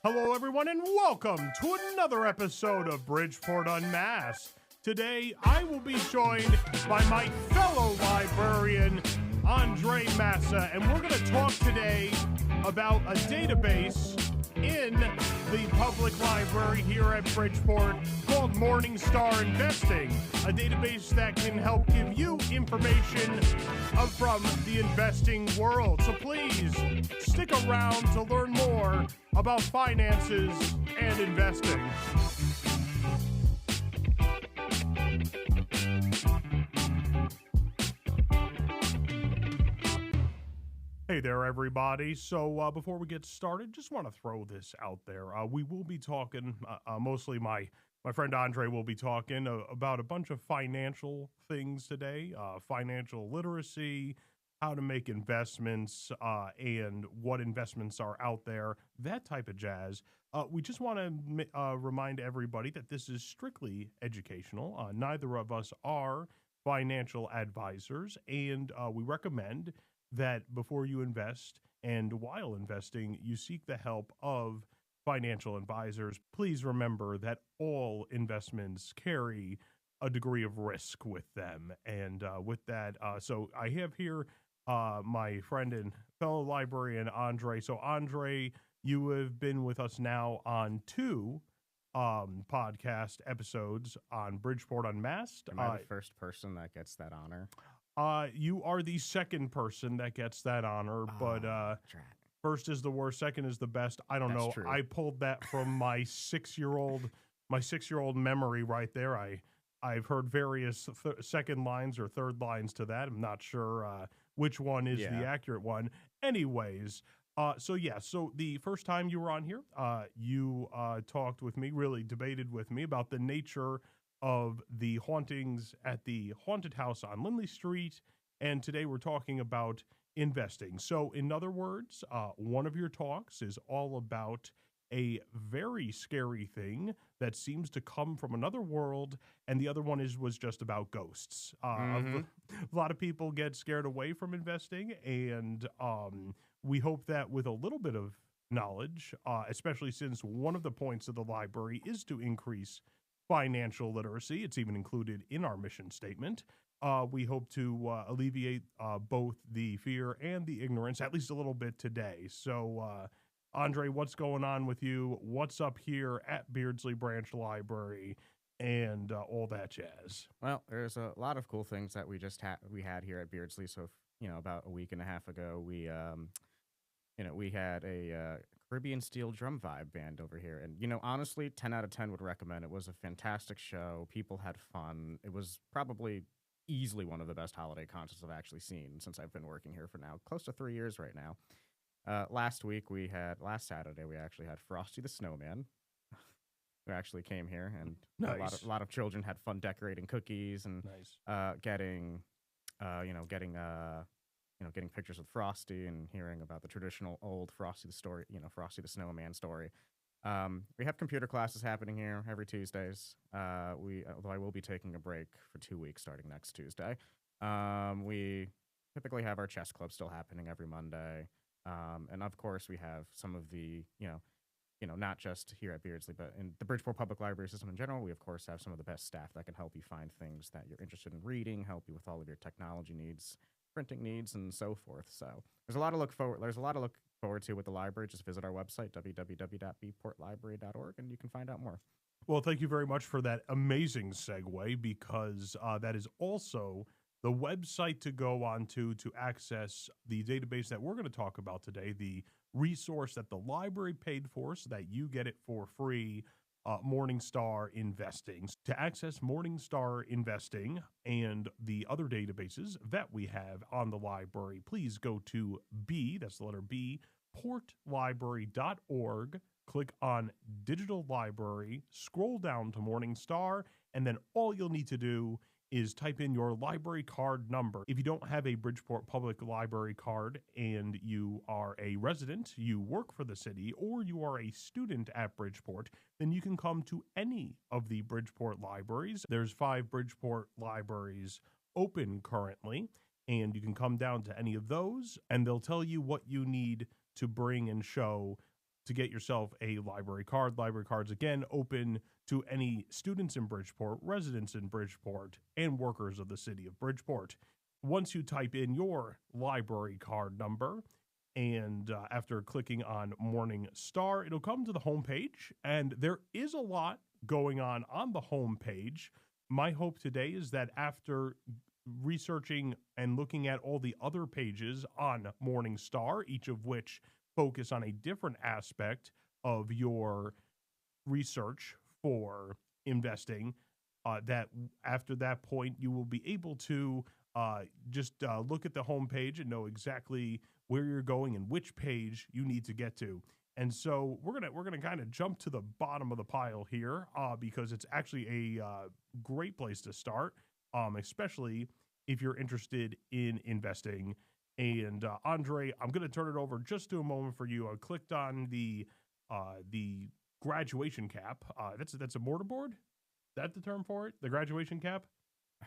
Hello, everyone, and welcome to another episode of Bridgeport Unmasked. Today, I will be joined by my fellow librarian, Andre Massa, and we're going to talk today about a database in the public library here at Bridgeport called Morningstar Investing, a database that can help give you information from the investing world. So please stick around to learn more about finances and investing. Hey there, everybody. So before we get started, just want to throw this out there. We will be talking, mostly my friend Andre will be talking about a bunch of financial things today, financial literacy, how to make investments, and what investments are out there, that type of jazz. We just want to remind everybody that this is strictly educational. Neither of us are financial advisors, and we recommend that before you invest and while investing, you seek the help of financial advisors. Please remember that all investments carry a degree of risk with them. And with that, so I have here my friend and fellow librarian, Andre. So, Andre, you have been with us now on two podcast episodes on Bridgeport Unmasked. Am I the first person that gets that honor? You are the second person that gets that honor, but first is the worst, second is the best. I don't know. True. I pulled that from my 6-year-old memory right there. I've heard various second lines or third lines to that. I'm not sure which one is the accurate one. Anyways, so the first time you were on here, you talked with me, really debated with me about the nature of the hauntings at the haunted house on Lindley Street, and today we're talking about investing. So in other words, one of your talks is all about a very scary thing that seems to come from another world, and the other one was just about ghosts. A lot of people get scared away from investing, and we hope that with a little bit of knowledge, especially since one of the points of the library is to increase financial literacy. It's even included in our mission statement. We hope to alleviate both the fear and the ignorance, at least a little bit today. So, Andre, what's going on with you? What's up here at Beardsley Branch Library and all that jazz? Well, there's a lot of cool things that we had here at Beardsley. So, about a week and a half ago, we had a Caribbean steel drum vibe band over here. And, honestly, 10 out of 10 would recommend. It was a fantastic show. People had fun. It was probably easily one of the best holiday concerts I've actually seen since I've been working here for now close to 3 years right now. Last Saturday, we actually had Frosty the Snowman, who actually came here, and nice. a lot of children had fun decorating cookies and getting pictures with Frosty and hearing about the traditional old Frosty the Snowman story. We have computer classes happening here every Tuesdays. Although I will be taking a break for 2 weeks starting next Tuesday. We typically have our chess club still happening every Monday. And of course we have some of the, not just here at Beardsley, but in the Bridgeport Public Library system in general, we of course have some of the best staff that can help you find things that you're interested in reading, help you with all of your technology needs, printing needs, and so forth. So there's a lot to look forward to with the library. Just visit our website, www.bportlibrary.org, and you can find out more. Well, thank you very much for that amazing segue, because that is also the website to go on to access the database that we're going to talk about today, the resource that the library paid for so that you get it for free, Morningstar Investing. To access Morningstar Investing and the other databases that we have on the library, please go to that's the letter B, portlibrary.org, click on Digital Library, scroll down to Morningstar, and then all you'll need to do is type in your library card number. If you don't have a Bridgeport Public Library card and you are a resident, you work for the city, or you are a student at Bridgeport, then you can come to any of the Bridgeport libraries. There's 5 Bridgeport libraries open currently, and you can come down to any of those, and they'll tell you what you need to bring and show to get yourself a library card. Library cards, again, open to any students in Bridgeport, residents in Bridgeport, and workers of the city of Bridgeport. Once you type in your library card number, and after clicking on Morningstar, it'll come to the homepage, and there is a lot going on the homepage. My hope today is that after researching and looking at all the other pages on Morningstar, each of which focus on a different aspect of your research for investing, that after that point you will be able to just look at the homepage and know exactly where you're going and which page you need to get to. And so we're gonna kind of jump to the bottom of the pile here, because it's actually a great place to start, especially if you're interested in investing. And Andre, I'm going to turn it over just to a moment for you. I clicked on the graduation cap. That's a mortarboard. Is that the term for it? The graduation cap?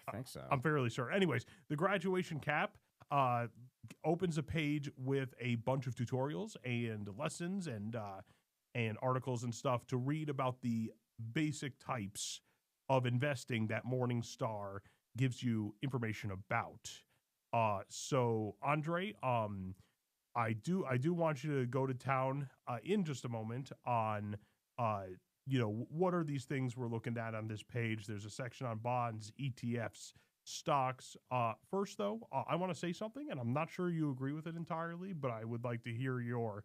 I think so. I'm fairly certain. Anyways, the graduation cap opens a page with a bunch of tutorials and lessons and articles and stuff to read about the basic types of investing that Morningstar gives you information about. So Andre, I do want you to go to town in just a moment on what are these things we're looking at on this page. There's a section on bonds, ETFs, stocks. First though, I want to say something, and I'm not sure you agree with it entirely, but I would like to hear your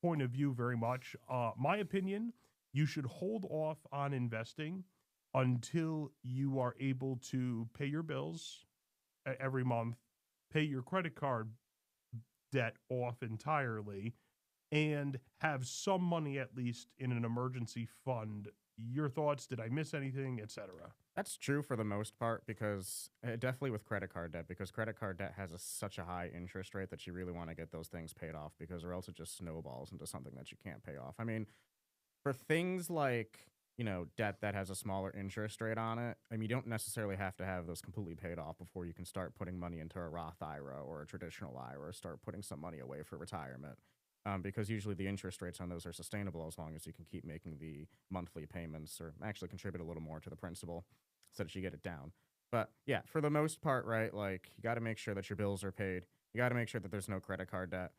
point of view very much. My opinion, you should hold off on investing until you are able to pay your bills every month, pay your credit card debt off entirely, and have some money at least in an emergency fund. Your thoughts? Did I miss anything, etc.? That's true for the most part, because definitely with credit card debt, because credit card debt has such a high interest rate that you really want to get those things paid off, because or else it just snowballs into something that you can't pay off. I mean, for things like, debt that has a smaller interest rate on it, I mean, you don't necessarily have to have those completely paid off before you can start putting money into a Roth IRA or a traditional IRA, or start putting some money away for retirement. Because usually the interest rates on those are sustainable as long as you can keep making the monthly payments or actually contribute a little more to the principal so that you get it down. But yeah, for the most part, right, like you got to make sure that your bills are paid. You got to make sure that there's no credit card debt.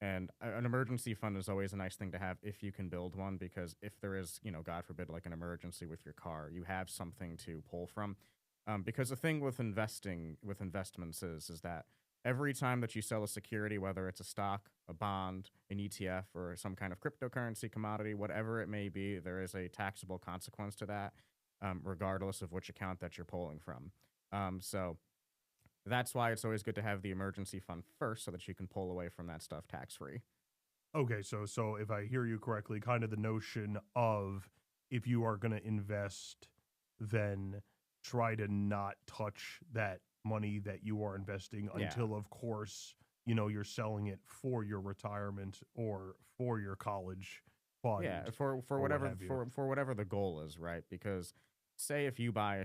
And an emergency fund is always a nice thing to have if you can build one, because if there is, God forbid, like an emergency with your car, you have something to pull from. Because the thing with investments is that every time that you sell a security, whether it's a stock, a bond, an ETF, or some kind of cryptocurrency commodity, whatever it may be, there is a taxable consequence to that, regardless of which account that you're pulling from. So that's why it's always good to have the emergency fund first so that you can pull away from that stuff tax-free. Okay, so if I hear you correctly, kind of the notion of if you are going to invest, then try to not touch that money that you are investing until, of course, you're selling it for your retirement or for your college fund. Yeah, for whatever the goal is, right? Because say if you buy 10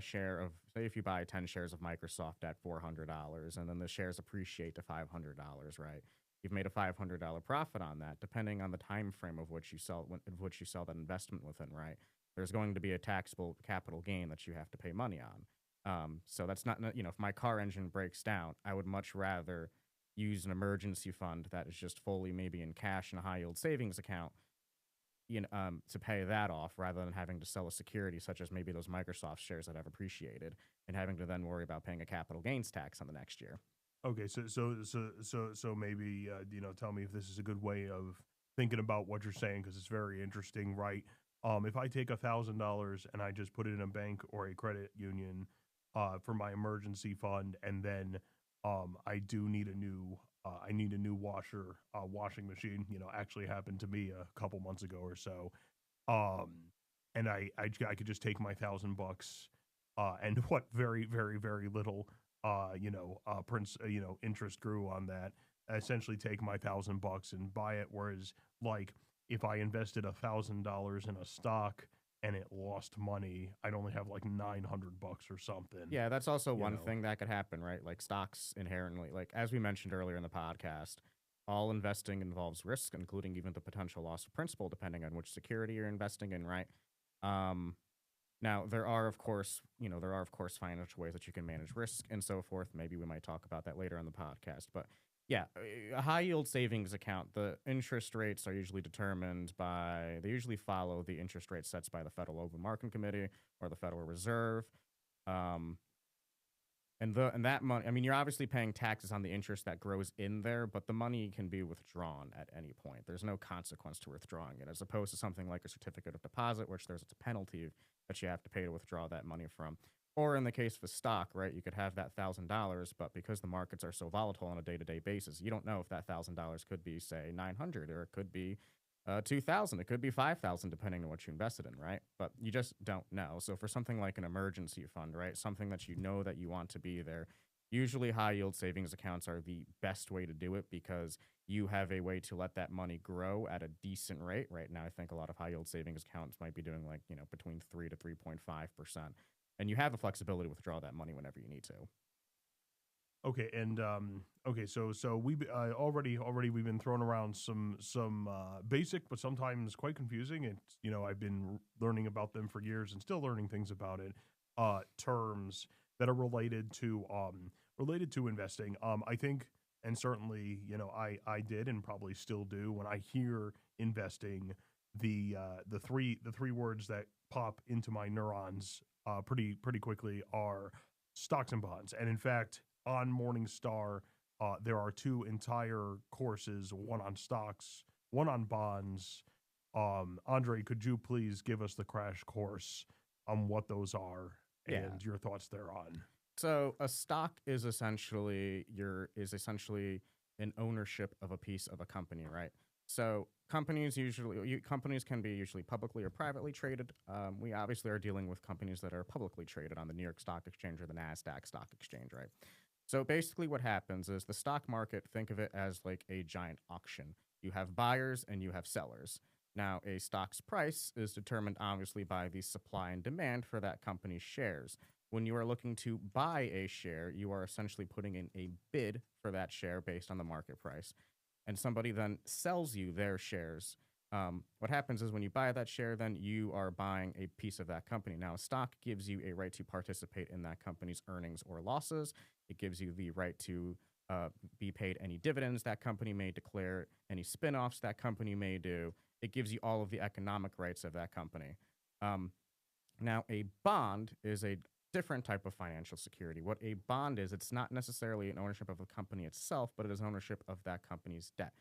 shares of Microsoft at $400 and then the shares appreciate to $500, right? You've made a $500 profit on that, depending on the time frame of which you sell that investment within, right? There's going to be a taxable capital gain that you have to pay money on. So that's not, if my car engine breaks down, I would much rather use an emergency fund that is just fully maybe in cash and a high yield savings account, to pay that off, rather than having to sell a security such as maybe those Microsoft shares that have appreciated and having to then worry about paying a capital gains tax on the next year. Okay, so maybe tell me if this is a good way of thinking about what you're saying, because it's very interesting, right? If I take $1,000 and I just put it in a bank or a credit union for my emergency fund, and then I do need a new washing machine. Actually happened to me a couple months ago or so, and I could just take my $1,000 and what very very very little interest grew on that. Essentially, take my $1,000 and buy it. Whereas, like, if I invested $1,000 in a stock and it lost money, I'd only have like $900 or something. Yeah, that's also one thing that could happen, right? Like stocks inherently, like as we mentioned earlier in the podcast, all investing involves risk, including even the potential loss of principal, depending on which security you're investing in, right? Um, Now, there are, of course, financial ways that you can manage risk and so forth. Maybe we might talk about that later on the podcast. But yeah, a high yield savings account, the interest rates are usually determined by, they usually follow the interest rate sets by the Federal Open Market Committee or the Federal Reserve. Um, and that money, I mean, you're obviously paying taxes on the interest that grows in there, but the money can be withdrawn at any point. There's no consequence to withdrawing it, as opposed to something like a certificate of deposit, which there's a penalty that you have to pay to withdraw that money from. Or in the case of a stock, right, you could have that $1,000, but because the markets are so volatile on a day-to-day basis, you don't know if that $1,000 could be, say, 900, or it could be 2,000. It could be 5,000, depending on what you invested in, right? But you just don't know. So for something like an emergency fund, right, something that you know that you want to be there, usually high yield savings accounts are the best way to do it because you have a way to let that money grow at a decent rate. Right now, I think a lot of high yield savings accounts might be doing, like, between 3 to 3.5%, and you have the flexibility to withdraw that money whenever you need to. Okay, and so we already we've been throwing around some basic but sometimes quite confusing. It's I've been learning about them for years and still learning things about it. Terms that are related to investing. I think, and certainly I did and probably still do when I hear investing. The three words that pop into my neurons pretty quickly are stocks and bonds, and in fact on Morningstar, there are two entire courses, one on stocks, one on bonds. Andre, could you please give us the crash course on what those are Yeah. and your thoughts thereon? So a stock is essentially an ownership of a piece of a company, right? So companies can be usually publicly or privately traded. We obviously are dealing with companies that are publicly traded on the New York Stock Exchange or the Nasdaq Stock Exchange, right? So basically, what happens is the stock market. Think of it as like a giant auction. You have buyers and you have sellers. Now, a stock's price is determined obviously by the supply and demand for that company's shares. When you are looking to buy a share, you are essentially putting in a bid for that share based on the market price. And somebody then sells you their shares. What happens is when you buy that share, then you are buying a piece of that company. Now, a stock gives you a right to participate in that company's earnings or losses. It gives you the right to be paid any dividends that company may declare, any spinoffs that company may do. It gives you all of the economic rights of that company. Now, a bond is a different type of financial security. What a bond is, it's not necessarily an ownership of a company itself, but it is ownership of that company's debt,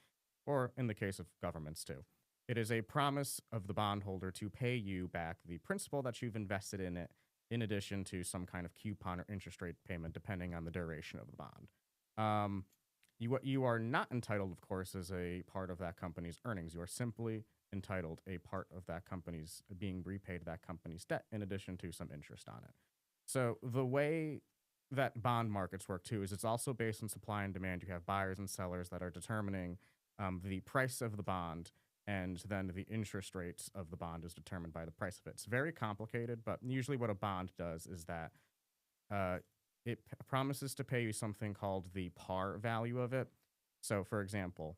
or in the case of governments too. It is a promise of the bondholder to pay you back the principal that you've invested in it, in addition to some kind of coupon or interest rate payment, depending on the duration of the bond. What you are not entitled, of course, is a part of that company's earnings. You are simply entitled a part of that company's being repaid that company's debt, in addition to some interest on it. So the way that bond markets work too is it's also based on supply and demand. You have buyers and sellers that are determining the price of the bond, and then the interest rates of the bond is determined by the price of it. It's very complicated, but usually what a bond does is that it promises to pay you something called the par value of it. So, for example,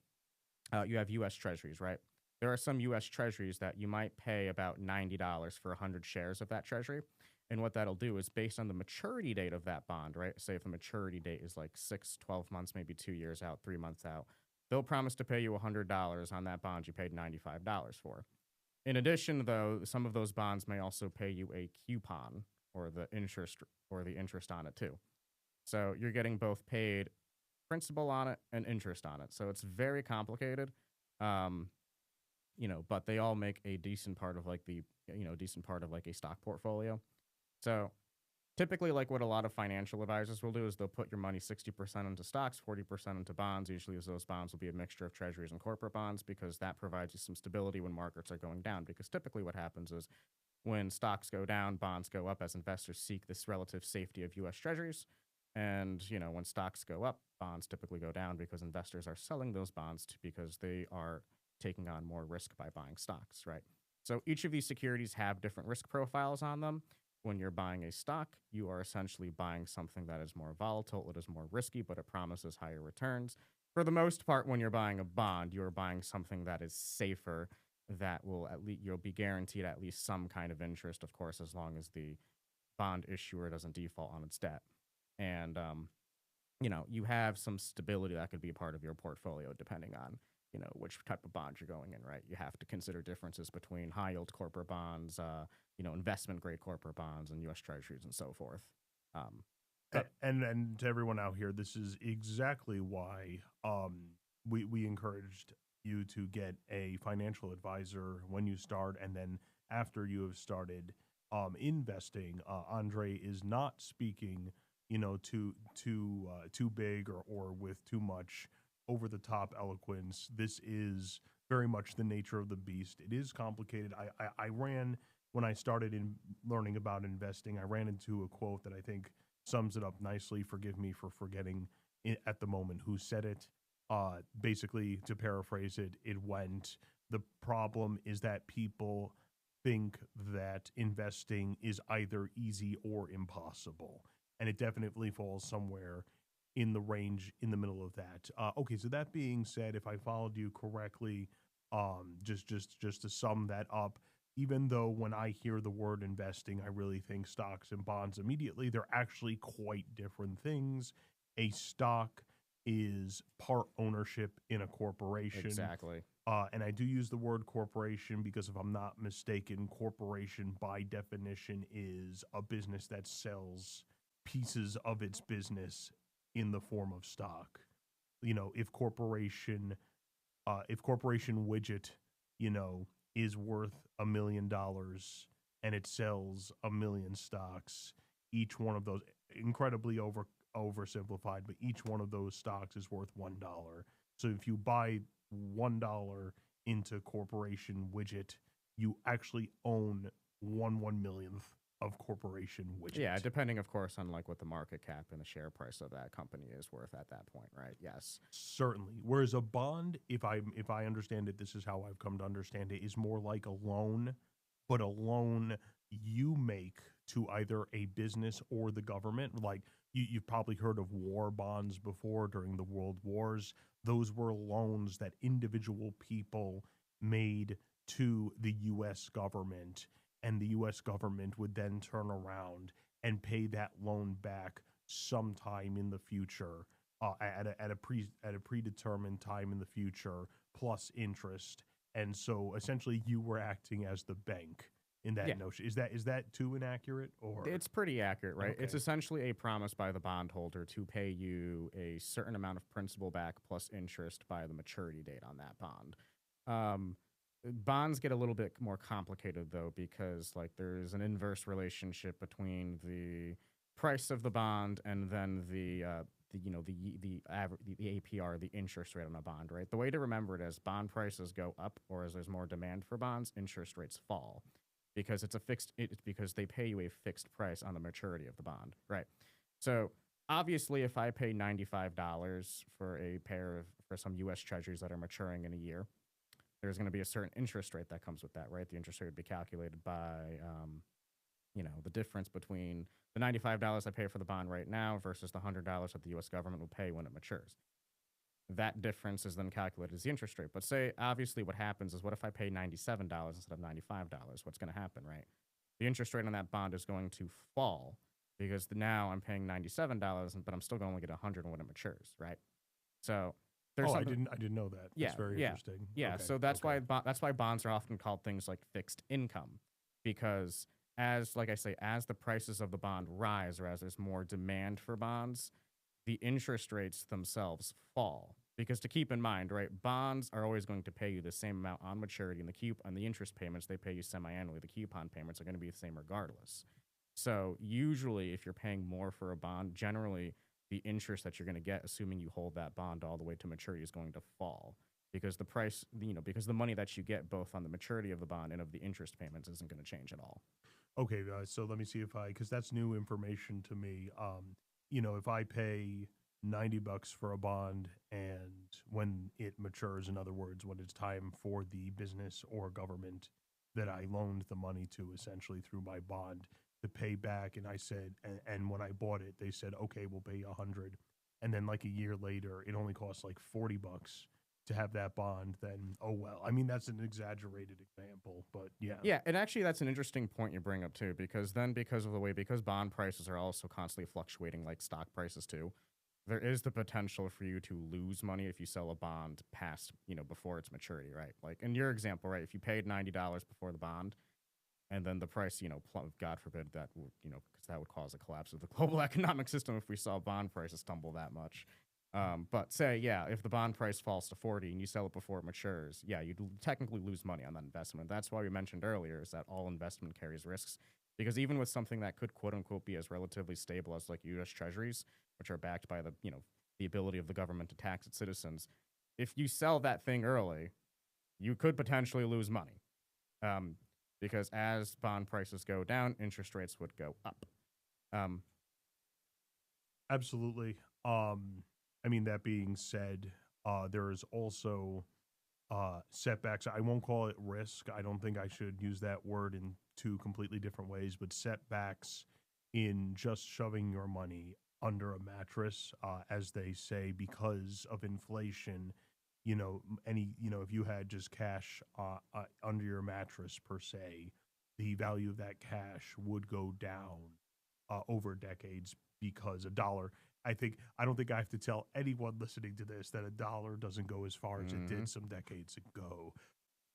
you have U.S. Treasuries, right? There are some U.S. Treasuries that you might pay about $90 for 100 shares of that Treasury. And what that'll do is based on the maturity date of that bond, right? Say if the maturity date is like 6, 12 months, maybe 2 years out, 3 months out, they'll promise to pay you $100 on that bond you paid $95 for. In addition, though, some of those bonds may also pay you a coupon or the interest on it too. So you're getting both paid principal on it and interest on it. So it's very complicated. But they all make a decent part of like a stock portfolio. So typically, like what a lot of financial advisors will do is they'll put your money 60% into stocks, 40% into bonds. Usually, those bonds will be a mixture of treasuries and corporate bonds because that provides you some stability when markets are going down. Because typically, what happens is when stocks go down, bonds go up as investors seek this relative safety of U.S. treasuries. And, when stocks go up, bonds typically go down because investors are selling those bonds because they are taking on more risk by buying stocks, right? So each of these securities have different risk profiles on them. When you're buying a stock, you are essentially buying something that is more volatile, it is more risky, but it promises higher returns. For the most part, when you're buying a bond, you're buying something that is safer, that will at least you'll be guaranteed at least some kind of interest, of course, as long as the bond issuer doesn't default on its debt. And you have some stability that could be a part of your portfolio depending on, which type of bond you're going in, right? You have to consider differences between high yield corporate bonds, investment grade corporate bonds, and U.S. Treasuries and so forth. And to everyone out here, this is exactly why we encouraged you to get a financial advisor when you start, and then after you have started investing. Andre is not speaking, too big or with too much over the top eloquence. This is very much the nature of the beast. It is complicated. I ran when I started in learning about investing. I ran into a quote that I think sums it up nicely. Forgive me for forgetting at the moment who said it. Basically, to paraphrase it, it went, the problem is that people think that investing is either easy or impossible. And it definitely falls somewhere in the range in the middle of that. Okay, so that being said, if I followed you correctly, just to sum that up, even though when I hear the word investing, I really think stocks and bonds immediately, they're actually quite different things. A stock is part ownership in a corporation. Exactly. And I do use the word corporation because if I'm not mistaken, corporation by definition is a business that sells pieces of its business in the form of stock. If corporation widget, is worth $1 million and it sells 1 million stocks, each one of those, incredibly oversimplified, but each one of those stocks is worth $1. So if you buy $1 into corporation widget, you actually own 1/1 millionth of corporation widget. Yeah, depending, of course, on what the market cap and the share price of that company is worth at that point, right? Yes, certainly. Whereas a bond, if I understand it, this is how I've come to understand it, is more like a loan, but a loan you make to either a business or the government. Like you've probably heard of war bonds before during the world wars. Those were loans that individual people made to the U.S. government, and the U.S. government would then turn around and pay that loan back sometime in the future, at a predetermined time in the future, plus interest. And so essentially, you were acting as the bank in that notion. Is that too inaccurate? Or it's pretty accurate, right? Okay. It's essentially a promise by the bondholder to pay you a certain amount of principal back plus interest by the maturity date on that bond. Bonds get a little bit more complicated though, because there's an inverse relationship between the price of the bond and then the APR, the interest rate on a bond, right? The way to remember it is bond prices go up, or as there's more demand for bonds, interest rates fall, because it's because they pay you a fixed price on the maturity of the bond, right? So obviously, if I pay $95 for for some U.S. Treasuries that are maturing in a year, there's going to be a certain interest rate that comes with that, right? The interest rate would be calculated by, the difference between the $95 I pay for the bond right now versus the $100 that the U.S. government will pay when it matures. That difference is then calculated as the interest rate. But say, obviously, what happens is, what if I pay $97 instead of $95? What's going to happen, right? The interest rate on that bond is going to fall because now I'm paying $97, but I'm still going to only get $100 when it matures, right? So I didn't know that. That's very interesting. Yeah, okay. So that's why bonds are often called things like fixed income, because as the prices of the bond rise, or as there's more demand for bonds, the interest rates themselves fall. Because to keep in mind, right, bonds are always going to pay you the same amount on maturity, and the interest payments, they pay you semi-annually. The coupon payments are going to be the same regardless. So usually, if you're paying more for a bond, generally the interest that you're going to get, assuming you hold that bond all the way to maturity, is going to fall, because the price, because the money that you get both on the maturity of the bond and of the interest payments isn't going to change at all. Okay, so let me see because that's new information to me. If I pay $90 for a bond, and when it matures, in other words, when it's time for the business or government that I loaned the money to, essentially through my bond, to pay back, and I said, and when I bought it, they said, okay, we'll pay you $100, and then like a year later, it only costs like $40 to have that bond, then oh well. I mean, that's an exaggerated example, but yeah. Yeah, and actually that's an interesting point you bring up too, because because bond prices are also constantly fluctuating like stock prices too, there is the potential for you to lose money if you sell a bond past, before its maturity, right? Like in your example, right, if you paid $90 before the bond and then the price, God forbid that would, because that would cause a collapse of the global economic system if we saw bond prices tumble that much. But say, yeah, if the bond price falls to 40 and you sell it before it matures, yeah, you'd technically lose money on that investment. That's why we mentioned earlier is that all investment carries risks. Because even with something that could quote unquote be as relatively stable as like US treasuries, which are backed by the ability of the government to tax its citizens, if you sell that thing early, you could potentially lose money. Because as bond prices go down, interest rates would go up. Absolutely. I mean, that being said, there is also setbacks. I won't call it risk. I don't think I should use that word in two completely different ways, but setbacks in just shoving your money under a mattress, as they say, because of inflation. If you had just cash under your mattress per se, the value of that cash would go down over decades because a dollar. I don't think I have to tell anyone listening to this that a dollar doesn't go as far as it did some decades ago.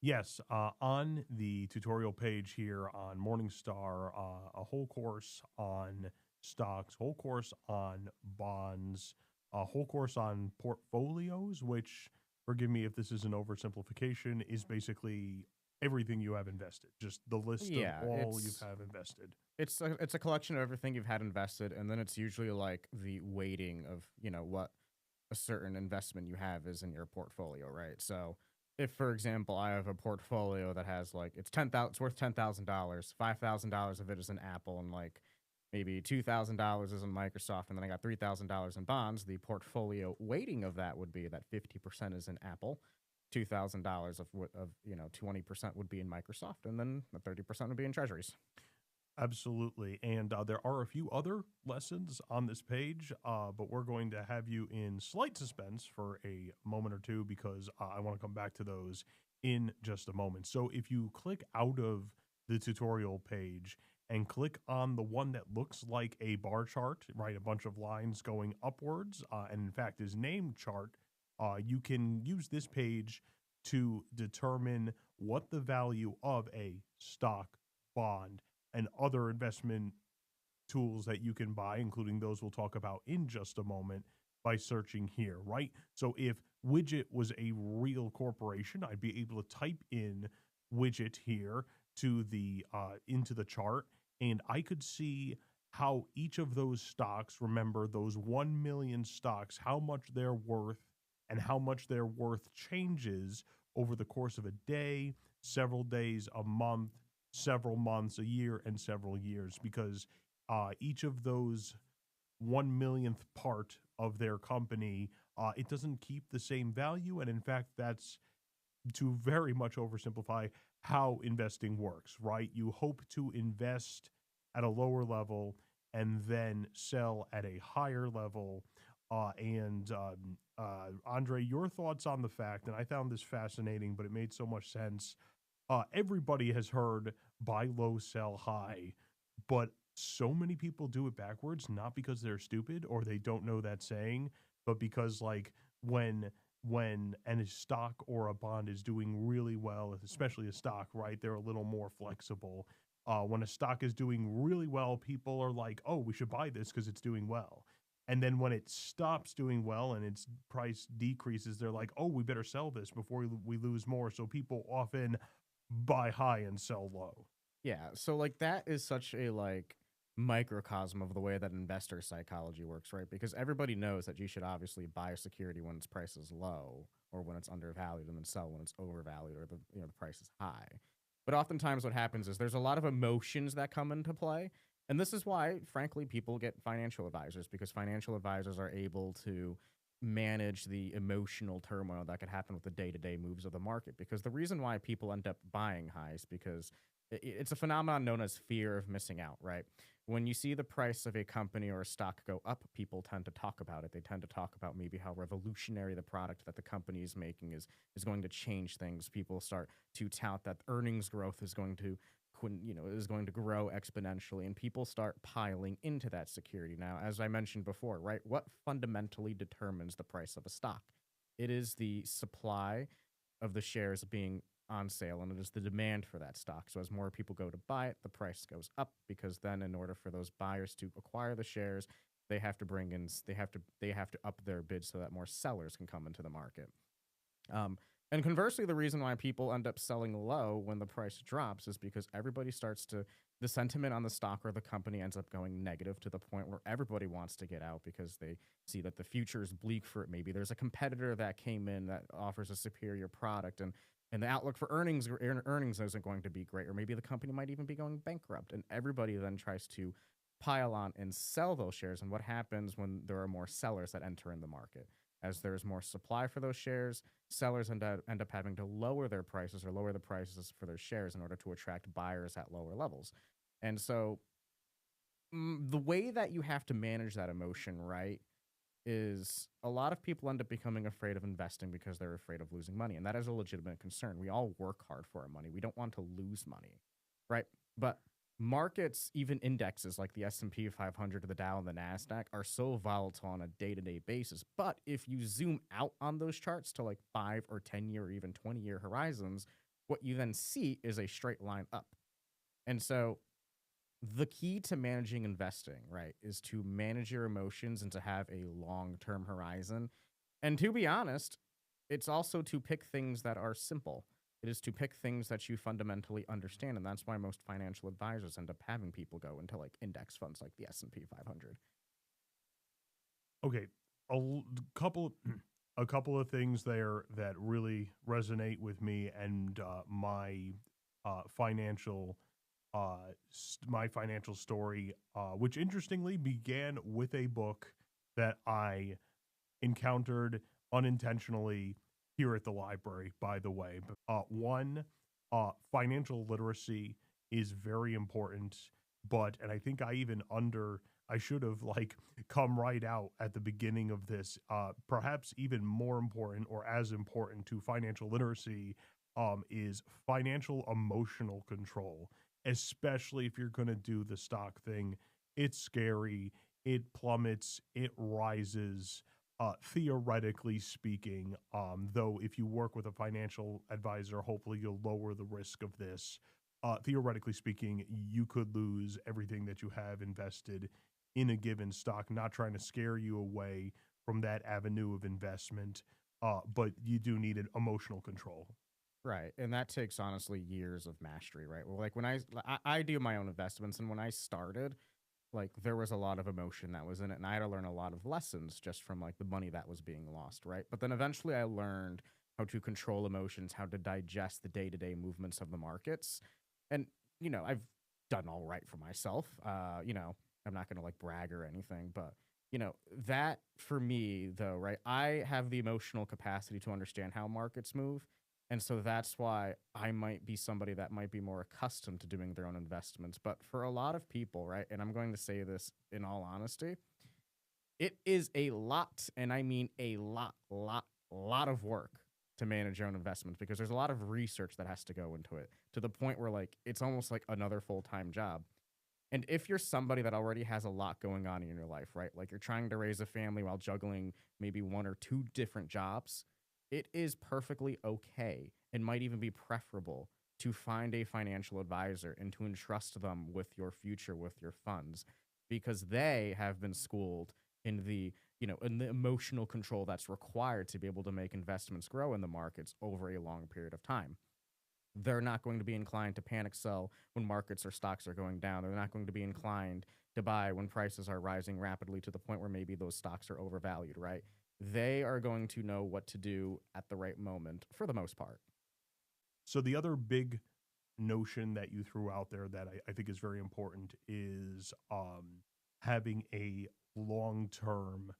Yes, on the tutorial page here on Morningstar, a whole course on stocks, whole course on bonds, a whole course on portfolios, which, forgive me if this is an oversimplification, is basically everything you have invested, just the list of all you have invested. It's a collection of everything you've had invested, and then it's usually like the weighting of, what a certain investment you have is in your portfolio, right? So if, for example, I have a portfolio that has like it's worth $10,000, $5,000 of it is in Apple, and like maybe $2,000 is in Microsoft, and then I got $3,000 in bonds, the portfolio weighting of that would be that 50% is in Apple, $2,000 of 20% would be in Microsoft, and then the 30% would be in treasuries. Absolutely. And there are a few other lessons on this page, but we're going to have you in slight suspense for a moment or two because I want to come back to those in just a moment. So if you click out of the tutorial page and click on the one that looks like a bar chart, right, a bunch of lines going upwards, and in fact is named chart, you can use this page to determine what the value of a stock, bond, and other investment tools that you can buy, including those we'll talk about in just a moment, by searching here, right? So if Widget was a real corporation, I'd be able to type in Widget here to the into the chart, and I could see how each of those stocks, remember those 1 million stocks, how much they're worth and how much their worth changes over the course of a day, several days, a month, several months, a year, and several years, because each of those 1 millionth part of their company, it doesn't keep the same value. And in fact, that's, to very much oversimplify, how investing works, right? You hope to invest at a lower level and then sell at a higher level. Andre, your thoughts on the fact, and I found this fascinating, but it made so much sense. Everybody has heard buy low, sell high, but so many people do it backwards, not because they're stupid or they don't know that saying, but because like when a stock or a bond is doing really well, especially a stock, right, they're a little more flexible. When a stock is doing really well, people are like, oh, we should buy this because it's doing well. And then when it stops doing well and its price decreases, they're like, oh, we better sell this before we lose more. So people often buy high and sell low. Yeah, so like that is such a like microcosm of the way that investor psychology works, right? Because everybody knows that you should obviously buy a security when its price is low or when it's undervalued, and then sell when it's overvalued or the price is high. But oftentimes what happens is there's a lot of emotions that come into play. And this is why, frankly, people get financial advisors, because financial advisors are able to manage the emotional turmoil that could happen with the day-to-day moves of the market. Because the reason why people end up buying high is because it's a phenomenon known as fear of missing out, right? When you see the price of a company or a stock go up, people tend to talk about it. They tend to talk about maybe how revolutionary the product that the company is making is going to change things. People start to tout that earnings growth is going to is going to grow exponentially, and people start piling into that security. Now, as I mentioned before, right, what fundamentally determines the price of a stock? It is the supply of the shares being on sale, and it is the demand for that stock. So as more people go to buy it, the price goes up, because then in order for those buyers to acquire the shares, they have to they have to up their bid so that more sellers can come into the market. And conversely, the reason why people end up selling low when the price drops is because the sentiment on the stock or the company ends up going negative to the point where everybody wants to get out because they see that the future is bleak for it. Maybe there's a competitor that came in that offers a superior product, and the outlook for earnings isn't going to be great, or maybe the company might even be going bankrupt. And everybody then tries to pile on and sell those shares. And what happens when there are more sellers that enter in the market? As there's more supply for those shares, sellers end up having to lower their prices or lower the prices for their shares in order to attract buyers at lower levels. And so the way that you have to manage that emotion, right, is a lot of people end up becoming afraid of investing because they're afraid of losing money. And that is a legitimate concern. We all work hard for our money. We don't want to lose money, right? But markets, even indexes like the S&P 500, the Dow, and the NASDAQ are so volatile on a day-to-day basis. But if you zoom out on those charts to like 5 or 10-year or even 20-year horizons, what you then see is a straight line up. And so the key to managing investing, right, is to manage your emotions and to have a long-term horizon. And to be honest, it's also to pick things that are simple. It is to pick things that you fundamentally understand, and that's why most financial advisors end up having people go into like index funds like the S&P 500. Okay, couple a couple of things there that really resonate with me and my financial my financial story, which interestingly began with a book that I encountered unintentionally here at the library, by the way. One, financial literacy is very important, and I think I should have like come right out at the beginning of this. Perhaps even more important or as important to financial literacy is financial emotional control, especially if you're going to do the stock thing. It's scary. It plummets. It rises. Theoretically speaking, though, if you work with a financial advisor, hopefully you'll lower the risk of this. Theoretically speaking, you could lose everything that you have invested in a given stock. Not trying to scare you away from that avenue of investment, but you do need an emotional control. Right. And that takes honestly years of mastery, right? Well, like when I do my own investments, and when I started, like there was a lot of emotion that was in it, and I had to learn a lot of lessons just from like the money that was being lost, right? But then eventually I learned how to control emotions, how to digest the day-to-day movements of the markets. And I've done all right for myself. I'm not going to like brag or anything, but that for me though, right? I have the emotional capacity to understand how markets move. And so that's why I might be somebody that might be more accustomed to doing their own investments. But for a lot of people, right, and I'm going to say this in all honesty, it is a lot, and I mean a lot of work to manage your own investments, because there's a lot of research that has to go into it, to the point where like it's almost like another full-time job. And if you're somebody that already has a lot going on in your life, right, like you're trying to raise a family while juggling maybe one or two different jobs, it is perfectly okay and might even be preferable to find a financial advisor and to entrust them with your future, with your funds, because they have been schooled in the emotional control that's required to be able to make investments grow in the markets over a long period of time. They're not going to be inclined to panic sell when markets or stocks are going down. They're not going to be inclined to buy when prices are rising rapidly to the point where maybe those stocks are overvalued, right? They are going to know what to do at the right moment for the most part. So the other big notion that you threw out there that I think is very important is having a long-term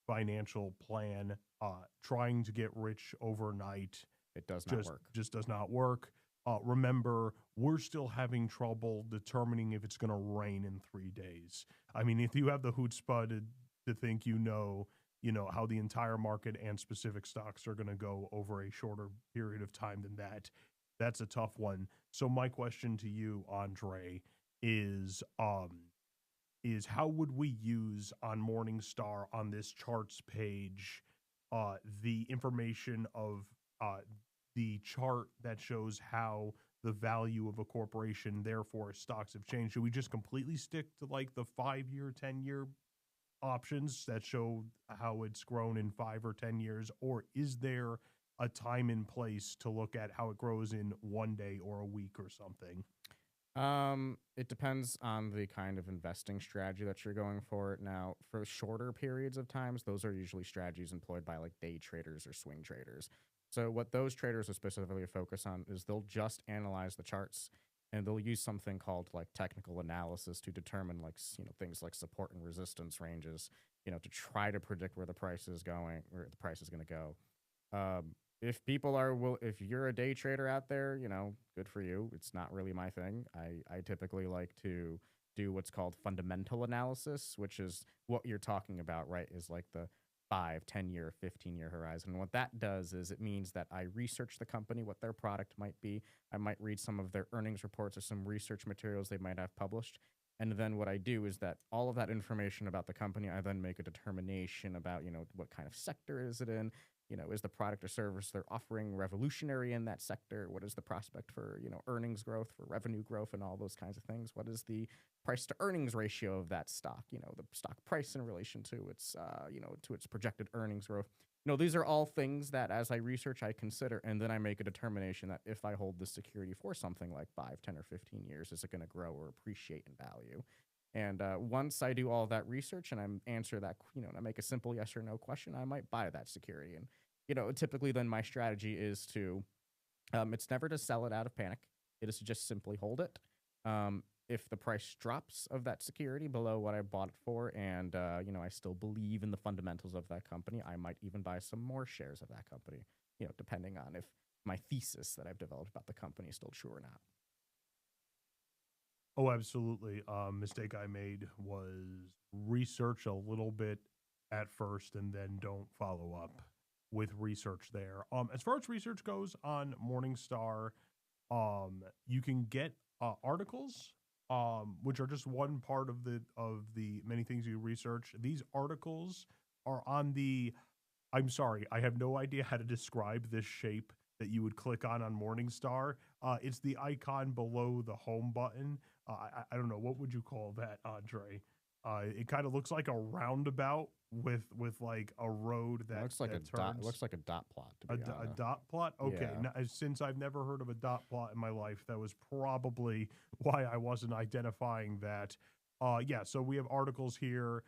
financial plan. Trying to get rich overnight It does not work. just does not work. Remember, we're still having trouble determining if it's going to rain in 3 days. I mean, if you have the chutzpah to think how the entire market and specific stocks are going to go over a shorter period of time than that, that's a tough one. So my question to you, Andre, is how would we use on Morningstar on this charts page the information of the chart that shows how the value of a corporation, therefore stocks, have changed? Should we just completely stick to like the 5-year, 10-year options that show how it's grown in 5 or 10 years, or is there a time and place to look at how it grows in 1 day or a week or something? It depends on the kind of investing strategy that you're going for. Now, for shorter periods of times, those are usually strategies employed by like day traders or swing traders. So what those traders will specifically focus on is they'll just analyze the charts and they'll use something called like technical analysis to determine like things like support and resistance ranges, to try to predict where the price is going, where the price is going to go. If you're a day trader out there, good for you. It's not really my thing. I typically like to do what's called fundamental analysis, which is what you're talking about, right? Is like the 5, 10-year, 15-year horizon. And what that does is it means that I research the company, what their product might be. I might read some of their earnings reports or some research materials they might have published. And then what I do is that all of that information about the company, I then make a determination about, what kind of sector is it in? Is the product or service they're offering revolutionary in that sector? What is the prospect for, earnings growth, for revenue growth, and all those kinds of things? What is the price to earnings ratio of that stock? The stock price in relation to its, to its projected earnings growth. These are all things that as I research, I consider, and then I make a determination that if I hold this security for something like 5, 10, or 15 years, is it going to grow or appreciate in value? And once I do all that research and I answer that, and I make a simple yes or no question, I might buy that security. And, typically then my strategy is to, it's never to sell it out of panic. It is to just simply hold it. If the price drops of that security below what I bought it for and, I still believe in the fundamentals of that company, I might even buy some more shares of that company, depending on if my thesis that I've developed about the company is still true or not. Oh, absolutely. Mistake I made was research a little bit at first and then don't follow up with research there. As far as research goes on Morningstar, you can get articles, which are just one part of the many things you research. These articles are on the. I'm sorry, I have no idea how to describe this shape that you would click on Morningstar. It's the icon below the home button. I don't know, what would you call that, Andre? It kind of looks like a roundabout with like a road that looks like that a dot. turns. Looks like a dot plot. To be A honest. dot plot? Okay. Yeah. Now, since I've never heard of a dot plot in my life, that was probably why I wasn't identifying that. Yeah, so we have articles here,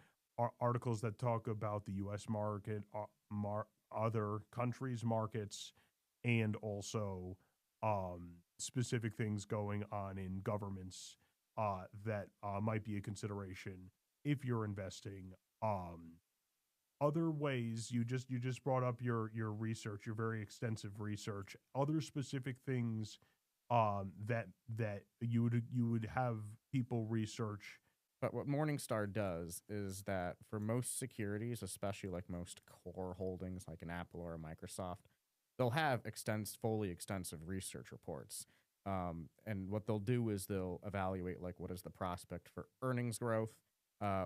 articles that talk about the U.S. market, other countries' markets, and also specific things going on in governments that might be a consideration if you're investing. Other ways, you just brought up your research, your very extensive research. Other specific things that you would have people research. But what Morningstar does is that for most securities, especially like most core holdings like an Apple or a Microsoft, they'll have fully extensive research reports. And what they'll do is they'll evaluate like what is the prospect for earnings growth,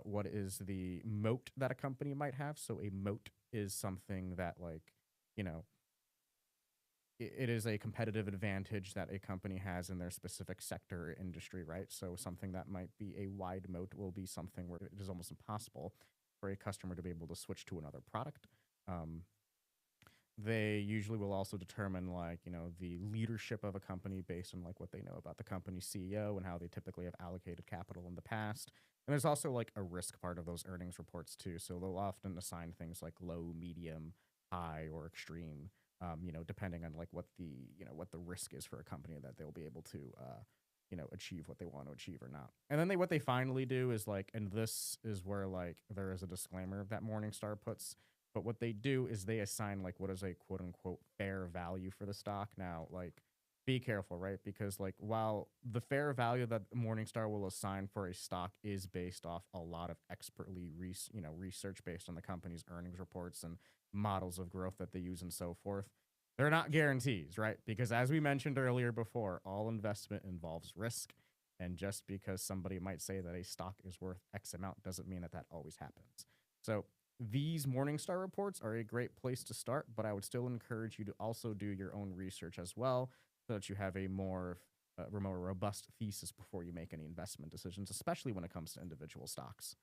what is the moat that a company might have. So a moat is something that like, it is a competitive advantage that a company has in their specific sector or industry, right? So something that might be a wide moat will be something where it is almost impossible for a customer to be able to switch to another product. They usually will also determine like, the leadership of a company based on like what they know about the company's CEO and how they typically have allocated capital in the past. And there's also like a risk part of those earnings reports too. So they'll often assign things like low, medium, high, or extreme, depending on like what the risk is for a company that they'll be able to, achieve what they want to achieve or not. And then what they finally do is like, and this is where like there is a disclaimer that Morningstar puts, but what they do is they assign like what is a quote unquote fair value for the stock. Now, like, be careful, right? Because like while the fair value that Morningstar will assign for a stock is based off a lot of expertly research based on the company's earnings reports and models of growth that they use and so forth, they're not guarantees, right? Because as we mentioned earlier before, all investment involves risk. And just because somebody might say that a stock is worth X amount doesn't mean that that always happens. So these Morningstar reports are a great place to start, but I would still encourage you to also do your own research as well so that you have a more robust thesis before you make any investment decisions, especially when it comes to individual stocks.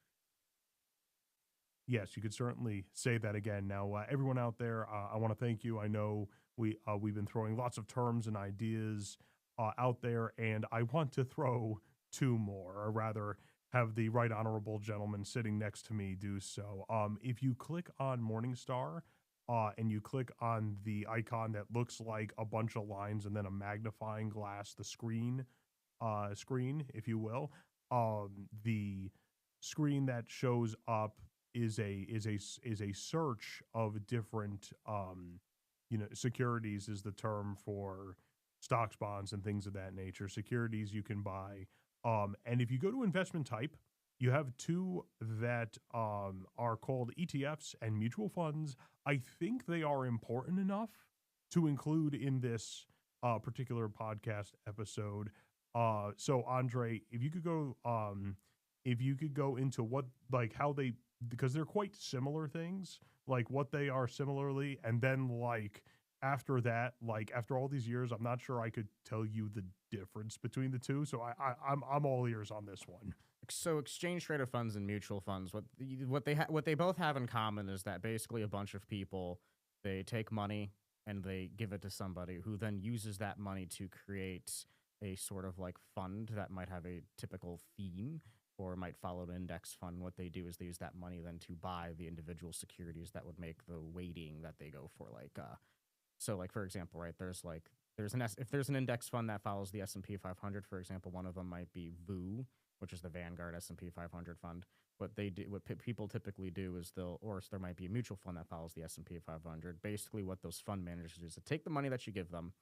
Yes, you could certainly say that again. Now, everyone out there, I want to thank you. I know we've been throwing lots of terms and ideas out there, and I want to throw two more, or rather have the right honorable gentleman sitting next to me do so. If you click on Morningstar and you click on the icon that looks like a bunch of lines and then a magnifying glass, the screen, if you will, the screen that shows up is a search of different securities is the term for stocks, bonds, and things of that nature. Securities you can buy, and if you go to investment type, you have two that are called ETFs and mutual funds. I think they are important enough to include in this particular podcast episode. So Andre, if you could go into what, like, how they, because they're quite similar things, like what they are similarly, and then like after that, like after all these years, I'm not sure I could tell you the difference between the two. So I'm all ears on this one. So exchange traded funds and mutual funds, what they both have in common is that basically a bunch of people, they take money and they give it to somebody who then uses that money to create a sort of like fund that might have a typical theme or might follow an index fund. What they do is they use that money then to buy the individual securities that would make the weighting that they go for. Like, so like for example, right, if there's an index fund that follows the S&P 500, for example, one of them might be VOO, which is the Vanguard S&P 500 fund. What people typically do is there might be a mutual fund that follows the S&P 500. Basically, what those fund managers do is to take the money that you give them,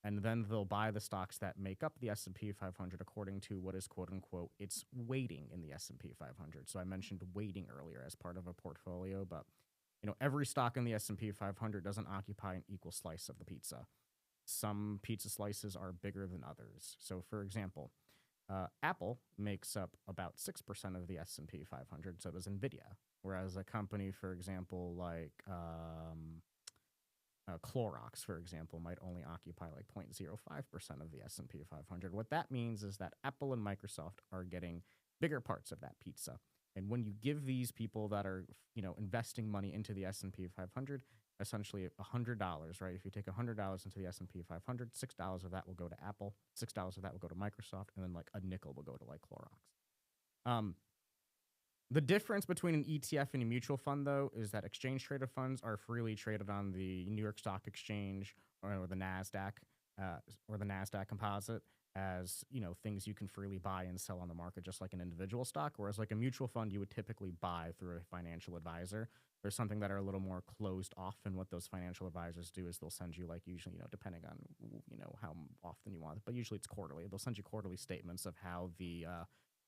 and then they'll buy the stocks that make up the S&P 500 according to what is quote unquote its weighting in the S&P 500. So I mentioned weighting earlier as part of a portfolio, but every stock in the S&P 500 doesn't occupy an equal slice of the pizza. Some pizza slices are bigger than others. So for example, Apple makes up about 6% of the S&P 500, so does Nvidia. Whereas a company, for example, like Clorox, for example, might only occupy like 0.05% of the S&P 500. What that means is that Apple and Microsoft are getting bigger parts of that pizza. And when you give these people that are, investing money into the S&P 500, essentially $100, right? If you take $100 into the S&P 500, $6 of that will go to Apple, $6 of that will go to Microsoft, and then like a nickel will go to like Clorox. The difference between an ETF and a mutual fund, though, is that exchange traded funds are freely traded on the New York Stock Exchange or the NASDAQ or the NASDAQ Composite as, things you can freely buy and sell on the market, just like an individual stock. Whereas like a mutual fund, you would typically buy through a financial advisor. There's something that are a little more closed off, and what those financial advisors do is they'll send you, like, usually, depending on, how often you want it, but usually it's quarterly. They'll send you quarterly statements of how the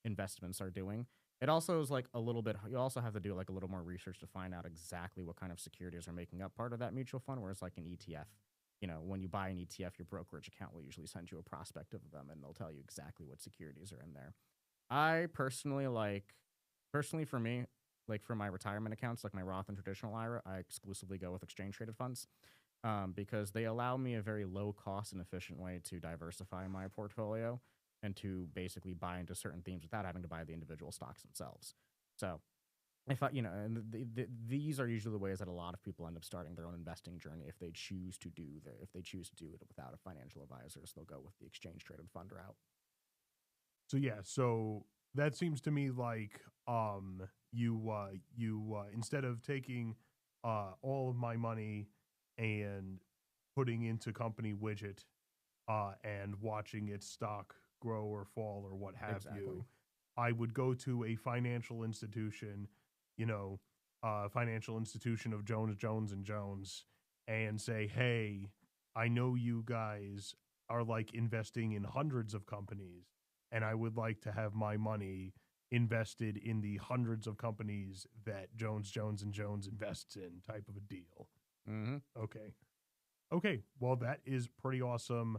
investments are doing. It also is like a little bit, you also have to do like a little more research to find out exactly what kind of securities are making up part of that mutual fund, whereas like an ETF, when you buy an ETF, your brokerage account will usually send you a prospect of them, and they'll tell you exactly what securities are in there. I personally for me, like for my retirement accounts, like my Roth and traditional IRA, I exclusively go with exchange traded funds because they allow me a very low cost and efficient way to diversify my portfolio and to basically buy into certain themes without having to buy the individual stocks themselves. So if I, and these are usually the ways that a lot of people end up starting their own investing journey if they choose to do it without a financial advisor. So they'll go with the exchange traded fund route. So yeah, so that seems to me like you instead of taking all of my money and putting into company widget and watching its stock grow or fall or what have Exactly. you. I would go to a financial institution, financial institution of Jones, Jones, and Jones, and say, hey, I know you guys are like investing in hundreds of companies, and I would like to have my money invested in the hundreds of companies that Jones, Jones, and Jones invests in, type of a deal. Mm-hmm. Okay. Well, that is pretty awesome.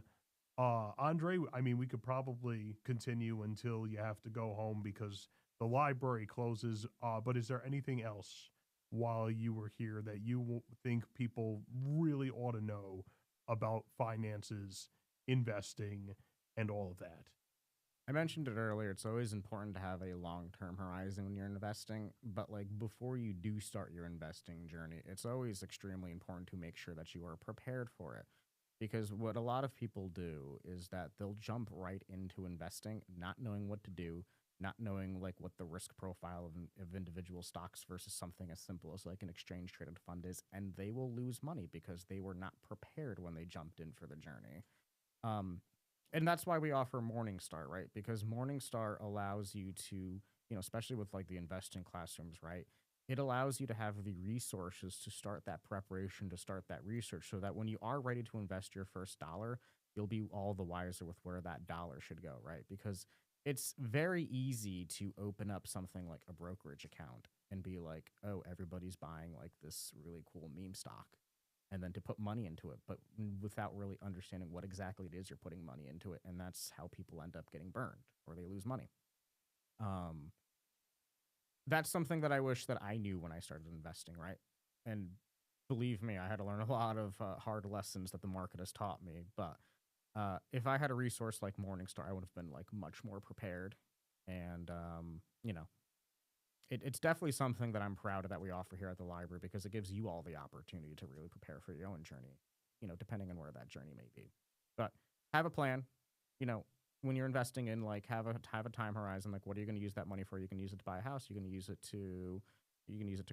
Andre, I mean, we could probably continue until you have to go home because the library closes. But is there anything else while you were here that you think people really ought to know about finances, investing, and all of that? I mentioned it earlier. It's always important to have a long-term horizon when you're investing, but like before you do start your investing journey, it's always extremely important to make sure that you are prepared for it. Because what a lot of people do is that they'll jump right into investing, not knowing what to do, not knowing like what the risk profile of individual stocks versus something as simple as like an exchange traded fund is, and they will lose money because they were not prepared when they jumped in for the journey. And that's why we offer Morningstar, right? Because Morningstar allows you to, especially with like the investing classrooms, right? It allows you to have the resources to start that preparation, to start that research, so that when you are ready to invest your first dollar, you'll be all the wiser with where that dollar should go, right? Because it's very easy to open up something like a brokerage account and be like, oh, everybody's buying like this really cool meme stock, and then to put money into it, but without really understanding what exactly it is you're putting money into it. And that's how people end up getting burned or they lose money. That's something that I wish that I knew when I started investing, right? And believe me, I had to learn a lot of hard lessons that the market has taught me. But if I had a resource like Morningstar, I would have been like much more prepared. And, it's definitely something that I'm proud of that we offer here at the library, because it gives you all the opportunity to really prepare for your own journey, depending on where that journey may be. But have a plan, when you're investing in, like, have a time horizon. Like, what are you going to use that money for? You can use it to buy a house. You can use it to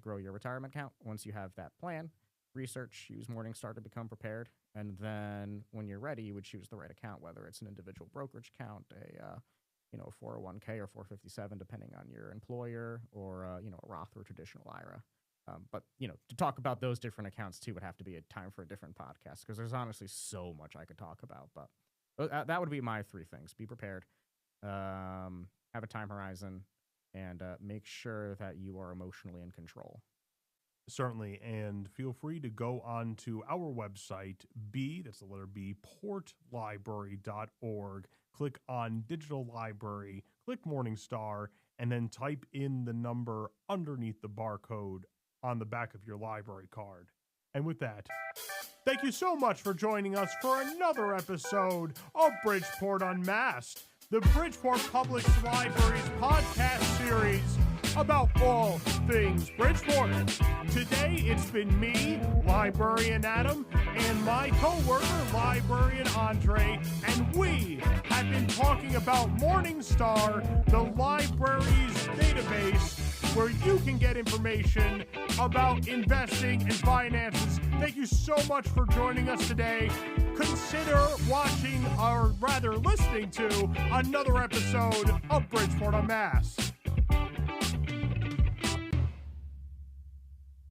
grow your retirement account. Once you have that plan, research, use Morningstar to become prepared. And then when you're ready, you would choose the right account, whether it's an individual brokerage account, a 401k or 457, depending on your employer, or, a Roth or traditional IRA. But, to talk about those different accounts too would have to be a time for a different podcast, because there's honestly so much I could talk about. But that would be my three things: be prepared, have a time horizon, and make sure that you are emotionally in control. Certainly, and feel free to go on to our website, that's the letter B, portlibrary.org. Click on Digital Library, click Morningstar, and then type in the number underneath the barcode on the back of your library card. And with that, thank you so much for joining us for another episode of Bridgeport Unmasked, the Bridgeport Public Library's podcast series about all things Bridgeport. Today, it's been me, Librarian Adam, and my co-worker, Librarian Andre, and we have been talking about Morningstar, the library's database, where you can get information about investing and finances. Thank you so much for joining us today. Consider watching, or rather listening to, another episode of Bridgeport Unmasked.